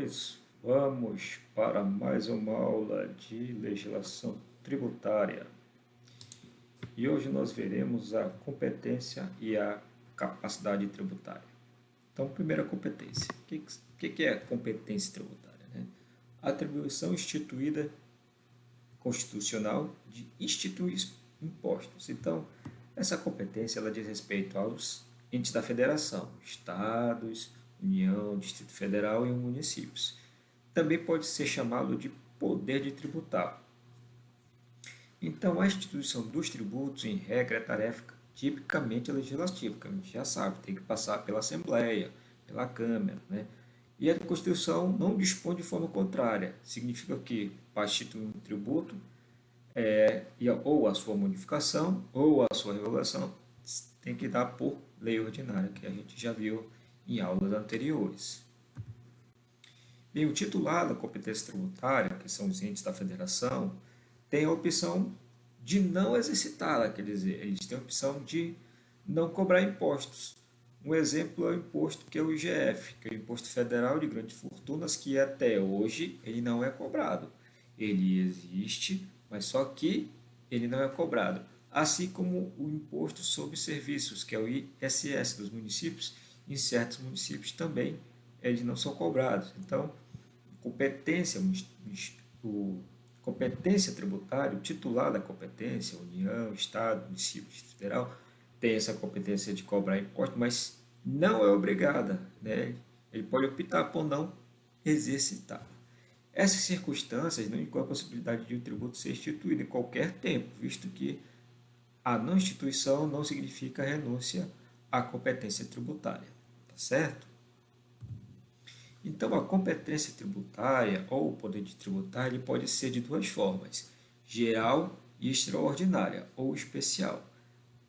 senhores, vamos para mais uma aula de legislação tributária. E hoje nós veremos a competência e a capacidade tributária. Então, primeira competência. O que é competência tributária, né? A atribuição instituída constitucional de instituir impostos. Então, essa competência ela diz respeito aos entes da federação, estados, União, Distrito Federal e municípios. Também pode ser chamado de poder de tributar. Então, a instituição dos tributos, em regra, é tarefa tipicamente legislativa, que a gente já sabe, tem que passar pela Assembleia, pela Câmara, né? E a Constituição não dispõe de forma contrária. Significa que, para instituir um tributo, ou a sua modificação, ou a sua revogação, tem que dar por lei ordinária, que a gente já viu em aulas anteriores. Bem, o titular da competência tributária, que são os entes da federação, tem a opção de não exercitá-la, quer dizer, eles têm a opção de não cobrar impostos. Um exemplo é o imposto que é o IGF, que é o Imposto Federal de Grandes Fortunas, que até hoje ele não é cobrado. Ele existe, mas só que ele não é cobrado. Assim como o Imposto sobre Serviços, que é o ISS dos municípios, em certos municípios também eles não são cobrados. Então, competência, competência tributária, o titular da competência, União, Estado, município, Distrito Federal, tem essa competência de cobrar imposto, mas não é obrigada, né? Ele pode optar por não exercitar. Essas circunstâncias não incluem a possibilidade de o tributo ser instituído em qualquer tempo, visto que a não instituição não significa renúncia à competência tributária, tá certo? Então, a competência tributária ou o poder de tributar ele pode ser de duas formas, geral e extraordinária ou especial.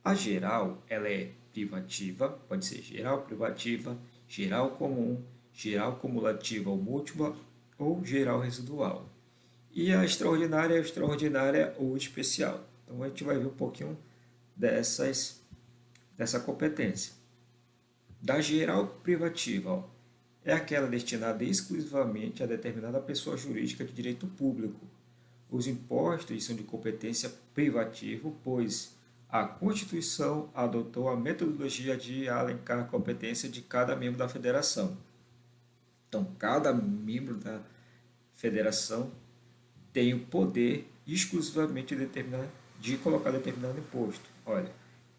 A geral ela é privativa, pode ser geral privativa, geral comum, geral cumulativa ou múltipla ou geral residual. E a extraordinária é extraordinária ou especial. Então, a gente vai ver um pouquinho dessa competência. Da geral privativa, ó, é aquela destinada exclusivamente a determinada pessoa jurídica de direito público. Os impostos são de competência privativa, pois a Constituição adotou a metodologia de alencar a competência de cada membro da federação. Então, cada membro da federação tem o poder exclusivamente de colocar determinado imposto. Olha,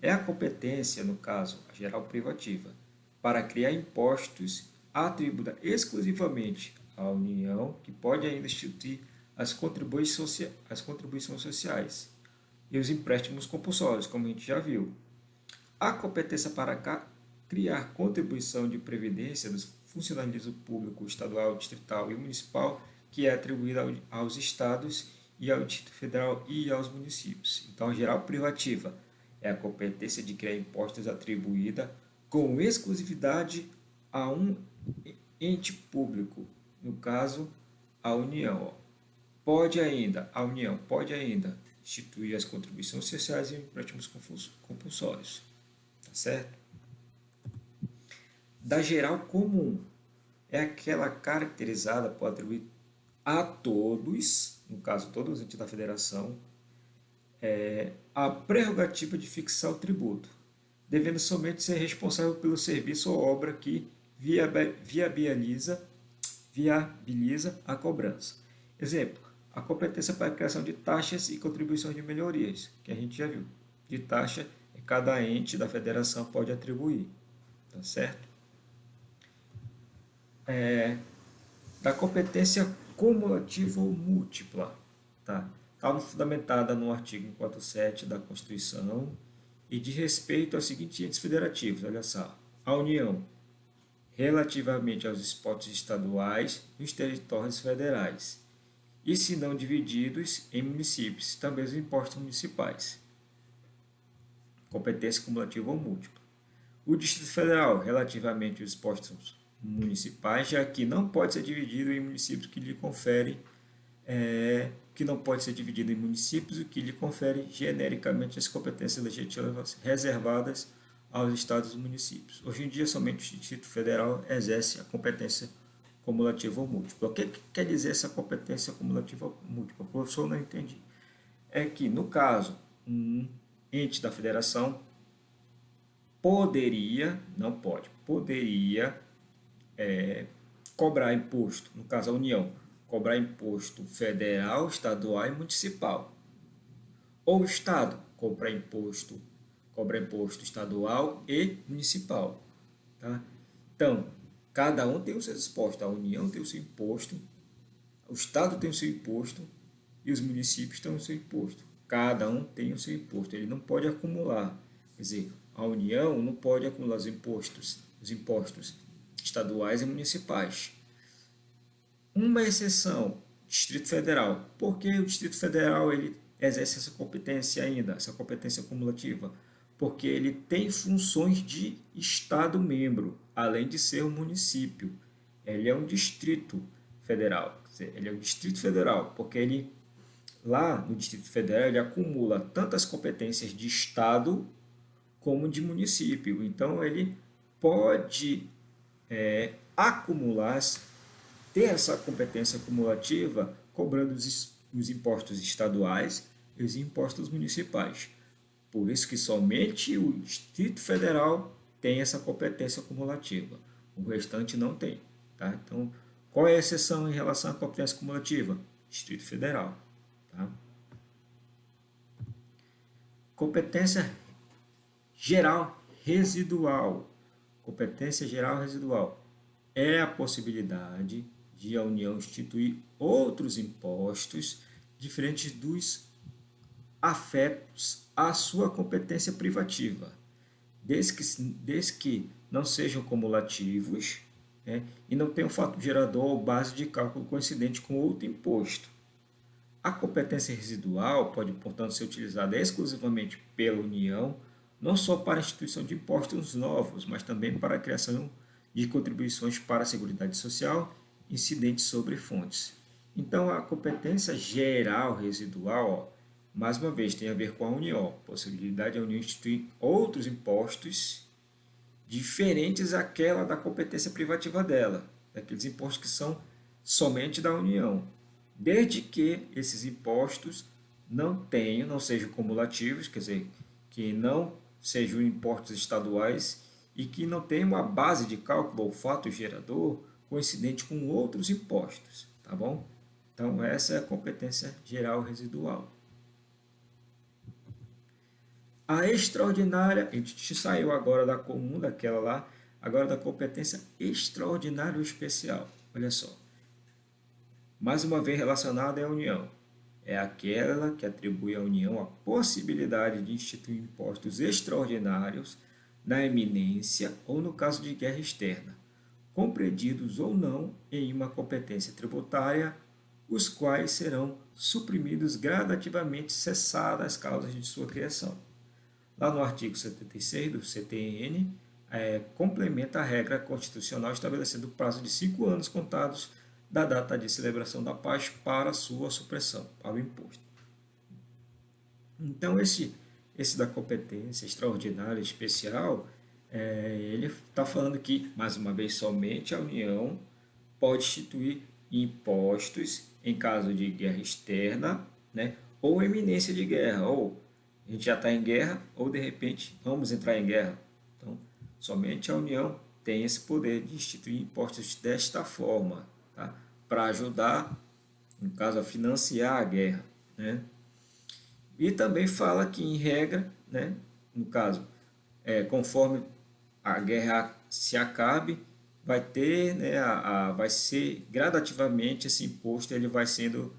é a competência, no caso, a geral privativa, para criar impostos atribuída exclusivamente à União, que pode ainda instituir as contribuições sociais e os empréstimos compulsórios, como a gente já viu. A competência para criar contribuição de previdência dos funcionalismo público estadual, distrital e municipal, que é atribuída aos estados e ao Distrito Federal e aos municípios. Então, a geral privativa é a competência de criar impostos atribuída com exclusividade a um ente público, no caso, a União. A União pode ainda instituir as contribuições sociais e empréstimos compulsórios, tá certo? Da geral comum, é aquela caracterizada por atribuir a todos, no caso todos os entes da federação, a prerrogativa de fixar o tributo, devendo somente ser responsável pelo serviço ou obra que viabiliza a cobrança. Exemplo, a competência para a criação de taxas e contribuições de melhorias, que a gente já viu. De taxa, cada ente da federação pode atribuir, tá certo? Da competência cumulativa ou múltipla, tá? Está fundamentada no artigo 147 da Constituição e de respeito aos seguintes entes federativos, olha só, a União, relativamente aos esportes estaduais e os territórios federais, e se não divididos em municípios, também os impostos municipais. Competência cumulativa ou múltipla. O Distrito Federal, relativamente aos impostos municipais, já que não pode ser dividido em municípios que lhe conferem, que não pode ser dividido em municípios, o que lhe confere genericamente as competências legislativas reservadas aos estados e municípios. Hoje em dia, somente o Distrito Federal exerce a competência cumulativa ou múltipla. O que quer dizer essa competência cumulativa ou múltipla? O professor não entendi. É que, no caso, um ente da federação poderia, não pode, poderia cobrar imposto, no caso a União, cobrar imposto federal, estadual e municipal. Ou o Estado cobra imposto estadual e municipal. Tá? Então, cada um tem os seus impostos. A União tem o seu imposto, o Estado tem o seu imposto e os municípios têm o seu imposto. Cada um tem o seu imposto. Ele não pode acumular. Quer dizer, a União não pode acumular os impostos estaduais e municipais. Uma exceção, Distrito Federal. Por que o Distrito Federal ele exerce essa competência ainda, essa competência cumulativa? Porque ele tem funções de Estado membro, além de ser um município. Ele é um distrito federal. Ele é um distrito federal, porque ele, lá no Distrito Federal, ele acumula tantas competências de Estado como de município. Então, ele pode acumular, ter essa competência acumulativa, cobrando os impostos estaduais e os impostos municipais. Por isso que somente o Distrito Federal tem essa competência acumulativa. O restante não tem. Tá? Então, qual é a exceção em relação à competência acumulativa? Distrito Federal. Tá? Competência geral residual. Competência geral residual é a possibilidade de a União instituir outros impostos diferentes dos afetos à sua competência privativa, desde que não sejam cumulativos, né, e não tenham fato gerador ou base de cálculo coincidente com outro imposto. A competência residual pode, portanto, ser utilizada exclusivamente pela União, não só para a instituição de impostos novos, mas também para a criação de contribuições para a Seguridade Social incidentes sobre fontes. Então, a competência geral residual, mais uma vez, tem a ver com a União. Possibilidade da União instituir outros impostos diferentes daquela da competência privativa dela, daqueles impostos que são somente da União, desde que esses impostos não sejam cumulativos, quer dizer, que não sejam impostos estaduais e que não tenham uma base de cálculo ou fato gerador coincidente com outros impostos, tá bom? Então, essa é a competência geral residual. A extraordinária, a gente saiu agora da comum, daquela lá, agora da competência extraordinária ou especial. Olha só. Mais uma vez relacionada à União. É aquela que atribui à União a possibilidade de instituir impostos extraordinários na eminência ou no caso de guerra externa, compreendidos ou não em uma competência tributária, os quais serão suprimidos gradativamente cessadas as causas de sua criação. Lá no artigo 76 do CTN, complementa a regra constitucional estabelecendo o prazo de 5 anos contados da data de celebração da paz para sua supressão, para o imposto. Então, esse da competência extraordinária especial, ele está falando que, mais uma vez, somente a União pode instituir impostos em caso de guerra externa, né, ou iminência de guerra, ou a gente já está em guerra, ou de repente vamos entrar em guerra. Então, somente a União tem esse poder de instituir impostos desta forma, tá? Para ajudar, no caso, a financiar a guerra, né? E também fala que, em regra, né, no caso, conforme a guerra se acabe, vai ter, né, vai ser gradativamente esse imposto, ele vai sendo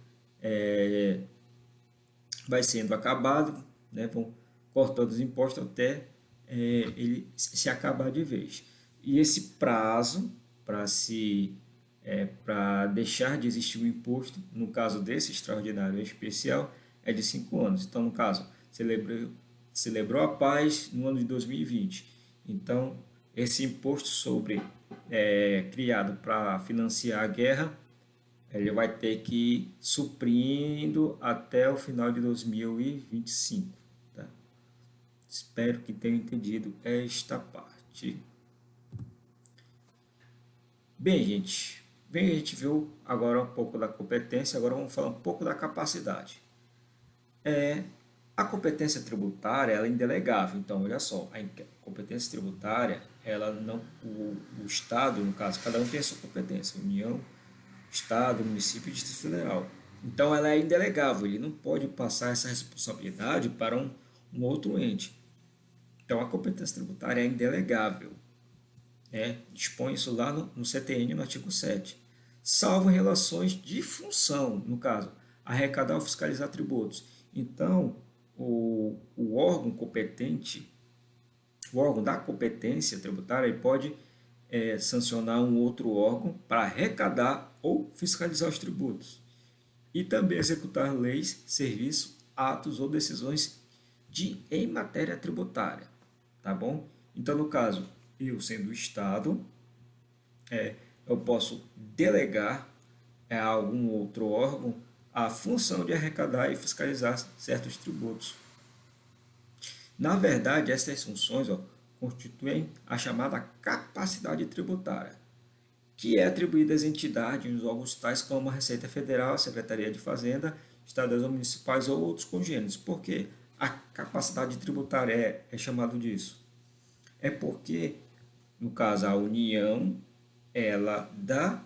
acabado, né, vão cortando os impostos até ele se acabar de vez. E esse prazo para deixar de existir o imposto, no caso desse extraordinário e especial, é de 5 anos. Então, no caso, celebrou a paz no ano de 2020. Então, esse imposto criado para financiar a guerra, ele vai ter que ir suprindo até o final de 2025. Tá? Espero que tenham entendido esta parte. Bem, gente, Bem, a gente viu agora um pouco da competência, agora vamos falar um pouco da capacidade. A competência tributária ela é indelegável, então olha só, a competência tributária, ela não, o Estado, no caso, cada um tem a sua competência, União, Estado, município e Distrito Federal. Então ela é indelegável, ele não pode passar essa responsabilidade para um outro ente. Então a competência tributária é indelegável. Dispõe isso lá no CTN, no artigo 7. Salvo em relações de função, no caso, arrecadar ou fiscalizar tributos. Então, o órgão competente, o órgão da competência tributária, ele pode sancionar um outro órgão para arrecadar ou fiscalizar os tributos. E também executar leis, serviços, atos ou decisões em matéria tributária. Tá bom? Então, no caso, eu sendo o Estado, eu posso delegar a algum outro órgão a função de arrecadar e fiscalizar certos tributos. Na verdade, essas funções constituem a chamada capacidade tributária, que é atribuída às entidades, aos órgãos tais como a Receita Federal, a Secretaria de Fazenda, estaduais ou municipais ou outros congêneres. Por que a capacidade tributária é chamado disso? É porque, no caso, a União, ela dá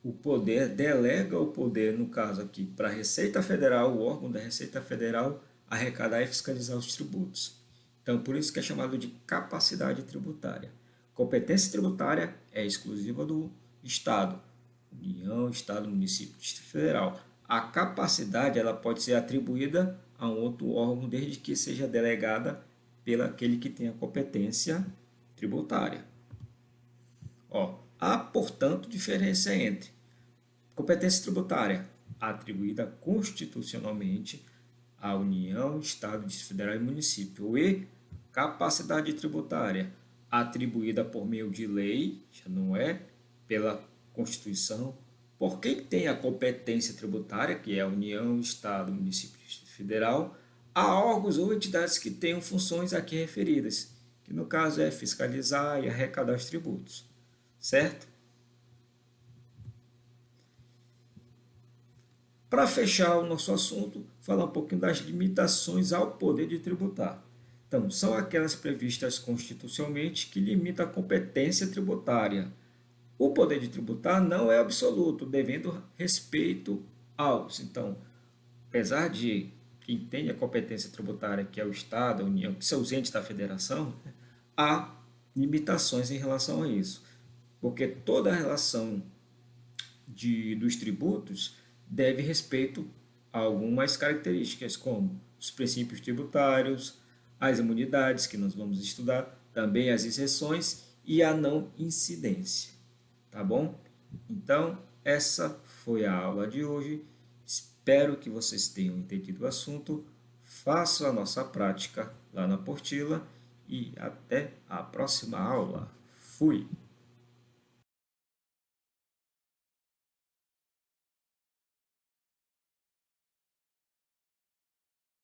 o poder, delega o poder, no caso aqui, para a Receita Federal, o órgão da Receita Federal, arrecadar e fiscalizar os tributos. Então, por isso que é chamado de capacidade tributária. Competência tributária é exclusiva do Estado, União, Estado, Município, Distrito Federal. A capacidade ela pode ser atribuída a um outro órgão, desde que seja delegada pelo aquele que tem a competência tributária. Há, portanto, diferença entre competência tributária atribuída constitucionalmente à União, Estado, Distrito Federal e Município, e capacidade tributária atribuída por meio de lei, já não é pela Constituição, por quem tem a competência tributária, que é a União, Estado, Município e Distrito Federal, a órgãos ou entidades que tenham funções aqui referidas, que no caso é fiscalizar e arrecadar os tributos, certo? Para fechar o nosso assunto, falar um pouquinho das limitações ao poder de tributar. Então, são aquelas previstas constitucionalmente que limitam a competência tributária. O poder de tributar não é absoluto, devendo respeito aos. Então, apesar de quem tem a competência tributária, que é o Estado, a União, que são os entes da federação, há limitações em relação a isso. Porque toda a relação dos tributos deve respeito a algumas características, como os princípios tributários, as imunidades, que nós vamos estudar, também as isenções e a não incidência. Tá bom? Então, essa foi a aula de hoje. Espero que vocês tenham entendido o assunto. Façam a nossa prática lá na apostila e até a próxima aula. Fui!